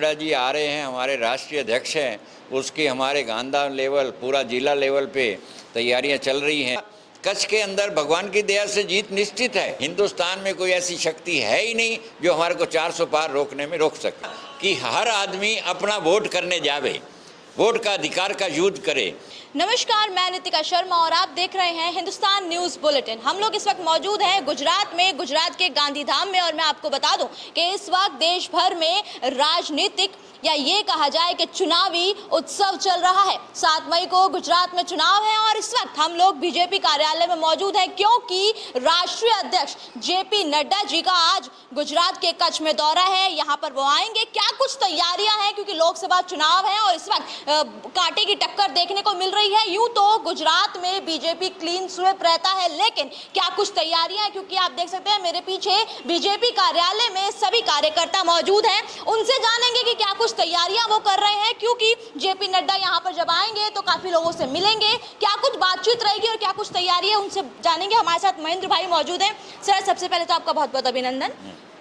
नड्डा जी आ रहे हैं, हमारे राष्ट्रीय अध्यक्ष हैं, उसकी हमारे गांधा लेवल पूरा जिला लेवल पे तैयारियां चल रही हैं। कच्छ के अंदर भगवान की दया से जीत निश्चित है। हिंदुस्तान में कोई ऐसी शक्ति है ही नहीं जो हमारे को 400 पार रोकने में रोक सके। कि हर आदमी अपना वोट करने जावे, वोट का अधिकार का यूज करे। नमस्कार, मैं नितिका शर्मा और आप देख रहे हैं हिंदुस्तान न्यूज बुलेटिन। हम लोग इस वक्त मौजूद हैं गुजरात में, गुजरात के गांधीधाम में। और मैं आपको बता दूं कि इस वक्त देश भर में राजनीतिक या ये कहा जाए कि चुनावी उत्सव चल रहा है। 7 मई को गुजरात में चुनाव है और इस वक्त हम लोग बीजेपी कार्यालय में मौजूद हैं, क्योंकि राष्ट्रीय अध्यक्ष जेपी नड्डा जी का आज गुजरात के कच्छ में दौरा है। यहाँ पर वो आएंगे। क्या कुछ तैयारियां हैं, क्योंकि लोकसभा चुनाव है और इस वक्त कांटे की टक्कर देखने को मिल रही है। यूं तो गुजरात में बीजेपी क्लीन स्वीप रहता है, लेकिन क्या कुछ तैयारियां हैं, क्योंकि आप देख सकते हैं मेरे पीछे बीजेपी कार्यालय में सभी कार्यकर्ता मौजूद हैं। उनसे जानेंगे कि क्या कुछ तैयारियां वो कर रहे हैं, क्योंकि जेपी नड्डा यहां पर जब आएंगे तो काफी लोगों से मिलेंगे। क्या कुछ बातचीत रहेगी और क्या कुछ तैयारी है, उनसे जानेंगे। हमारे साथ महेंद्र भाई मौजूद हैं। सर, सबसे पहले तो आपका बहुत बहुत अभिनंदन।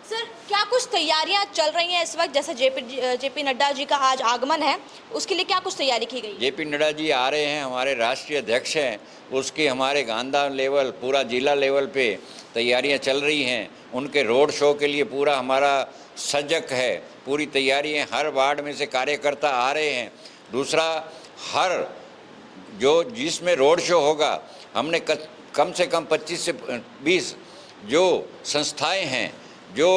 सर, क्या कुछ तैयारियां चल रही हैं इस वक्त, जैसे जेपी नड्डा जी का आज आगमन है, उसके लिए क्या कुछ तैयारी की गई? जेपी नड्डा जी आ रहे हैं, हमारे राष्ट्रीय अध्यक्ष हैं, उसकी हमारे गांधा लेवल पूरा जिला लेवल पे तैयारियां चल रही हैं। उनके रोड शो के लिए पूरा हमारा सजग है, पूरी तैयारी है। हर वार्ड में से कार्यकर्ता आ रहे हैं। दूसरा, हर जिसमें रोड शो होगा, हमने कम से कम 25 से 20 जो संस्थाएं हैं, जो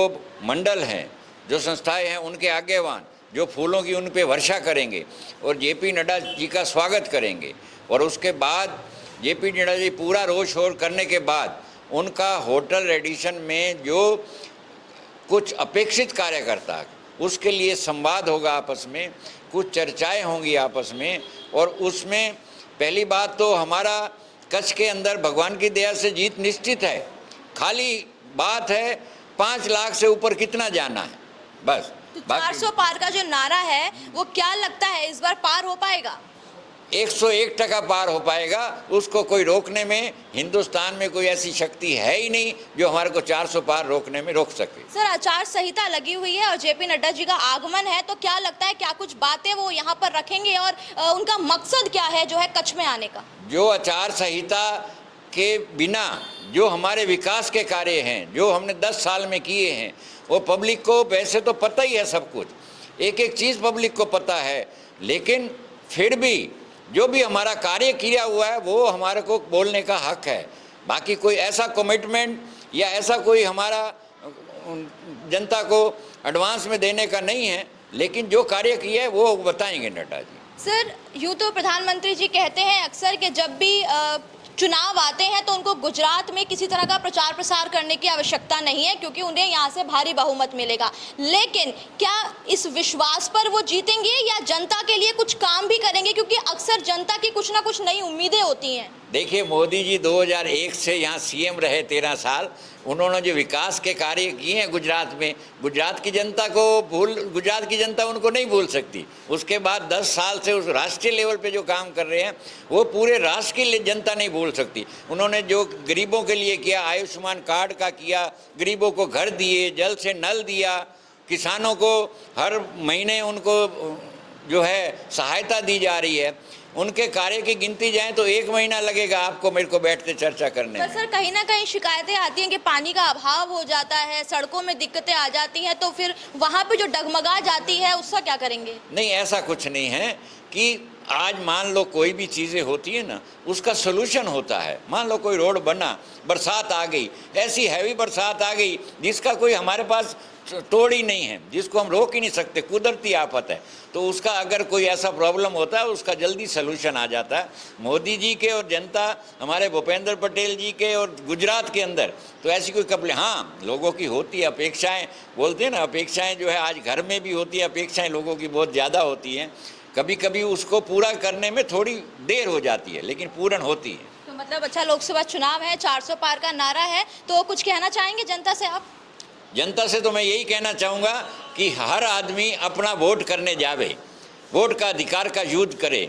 मंडल हैं, जो संस्थाएं हैं, उनके आगेवान जो फूलों की उन पे वर्षा करेंगे और जेपी नड्डा जी का स्वागत करेंगे। और उसके बाद जेपी नड्डा जी पूरा रोड शो करने के बाद उनका होटल एडिशन में जो कुछ अपेक्षित कार्यकर्ता, उसके लिए संवाद होगा आपस में, कुछ चर्चाएं होंगी आपस में। और उसमें पहली बात तो हमारा कच्छ के अंदर भगवान की दया से जीत निश्चित है। खाली बात है 5 लाख से ऊपर कितना जाना है, बस। तो 400 पार का जो नारा है वो क्या लगता है इस बार पार हो पाएगा? 101% पार हो पाएगा। उसको कोई रोकने में, हिंदुस्तान में कोई ऐसी शक्ति है ही नहीं जो हमारे को 400 पार रोकने में रोक सके। सर, आचार संहिता लगी हुई है और जेपी नड्डा जी का आगमन है, तो क्या लगता है क्या कुछ बातें वो यहाँ पर रखेंगे और उनका मकसद क्या है जो है कच्छ में आने का? जो आचार संहिता के बिना जो हमारे विकास के कार्य हैं, जो हमने 10 साल में किए हैं, वो पब्लिक को वैसे तो पता ही है सब कुछ, एक एक चीज़ पब्लिक को पता है। लेकिन फिर भी जो भी हमारा कार्य किया हुआ है वो हमारे को बोलने का हक है। बाकी कोई ऐसा कमिटमेंट या ऐसा कोई हमारा जनता को एडवांस में देने का नहीं है, लेकिन जो कार्य किया है वो बताएंगे नड्डा जी। सर, यूँ तो प्रधानमंत्री जी कहते हैं अक्सर कि जब भी चुनाव आते हैं तो उनको गुजरात में किसी तरह का प्रचार प्रसार करने की आवश्यकता नहीं है, क्योंकि उन्हें यहाँ से भारी बहुमत मिलेगा। लेकिन क्या इस विश्वास पर वो जीतेंगे या जनता के लिए कुछ काम भी करेंगे, क्योंकि अक्सर जनता की कुछ ना कुछ नई उम्मीदें होती हैं? देखिए, मोदी जी 2001 से यहाँ सीएम रहे 13 साल। उन्होंने जो विकास के कार्य किए हैं गुजरात में, गुजरात की जनता उनको नहीं भूल सकती। उसके बाद 10 साल से उस राष्ट्रीय लेवल पे जो काम कर रहे हैं वो पूरे राष्ट्र की जनता नहीं भूल सकती। उन्होंने जो गरीबों के लिए किया, आयुष्मान कार्ड का किया, गरीबों को घर दिए, जल से नल दिया, किसानों को हर महीने उनको जो है सहायता दी जा रही है। उनके कार्य की गिनती जाए तो 1 महीना लगेगा आपको मेरे को बैठ के चर्चा करने में। सर, कहीं ना कहीं शिकायतें आती हैं कि पानी का अभाव हो जाता है, सड़कों में दिक्कतें आ जाती हैं, तो फिर वहाँ पे जो डगमगा जाती है उसका क्या करेंगे? नहीं, ऐसा कुछ नहीं है कि आज मान लो कोई भी चीज़ें होती है ना, उसका सोल्यूशन होता है। मान लो कोई रोड बना, बरसात आ गई, ऐसी हैवी बरसात आ गई जिसका कोई हमारे पास तोड़ ही नहीं है, जिसको हम रोक ही नहीं सकते, कुदरती आफत है, तो उसका अगर कोई ऐसा प्रॉब्लम होता है उसका जल्दी सलूशन आ जाता है। मोदी जी के और जनता, हमारे भूपेंद्र पटेल जी के और गुजरात के अंदर तो ऐसी कोई कपड़े, हाँ लोगों की होती है अपेक्षाएं, बोलते हैं ना, अपेक्षाएं जो है आज घर में भी होती है, अपेक्षाएं लोगों की बहुत ज़्यादा होती हैं। कभी कभी उसको पूरा करने में थोड़ी देर हो जाती है, लेकिन पूर्ण होती है। तो मतलब अच्छा, लोकसभा चुनाव है, 400 पार का नारा है, तो कुछ कहना चाहेंगे जनता से आप? जनता से तो मैं यही कहना चाहूँगा कि हर आदमी अपना वोट करने जावे, वोट का अधिकार का यूज करे।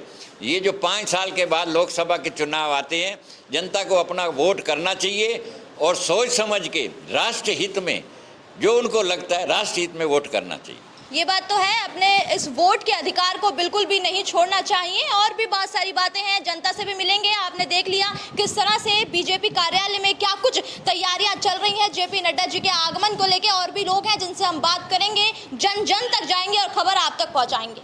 ये जो 5 साल के बाद लोकसभा के चुनाव आते हैं, जनता को अपना वोट करना चाहिए और सोच समझ के राष्ट्र हित में जो उनको लगता है राष्ट्र हित में वोट करना चाहिए। ये बात तो है, अपने इस वोट के अधिकार को बिल्कुल भी नहीं छोड़ना चाहिए। और भी बहुत सारी बातें हैं, जनता से भी मिलेंगे। आपने देख लिया किस तरह से बीजेपी कार्यालय में क्या कुछ तैयारियां चल रही हैं जेपी नड्डा जी के आगमन को लेकर। और भी लोग हैं जिनसे हम बात करेंगे, जन जन तक जाएंगे और खबर आप तक पहुंचाएंगे।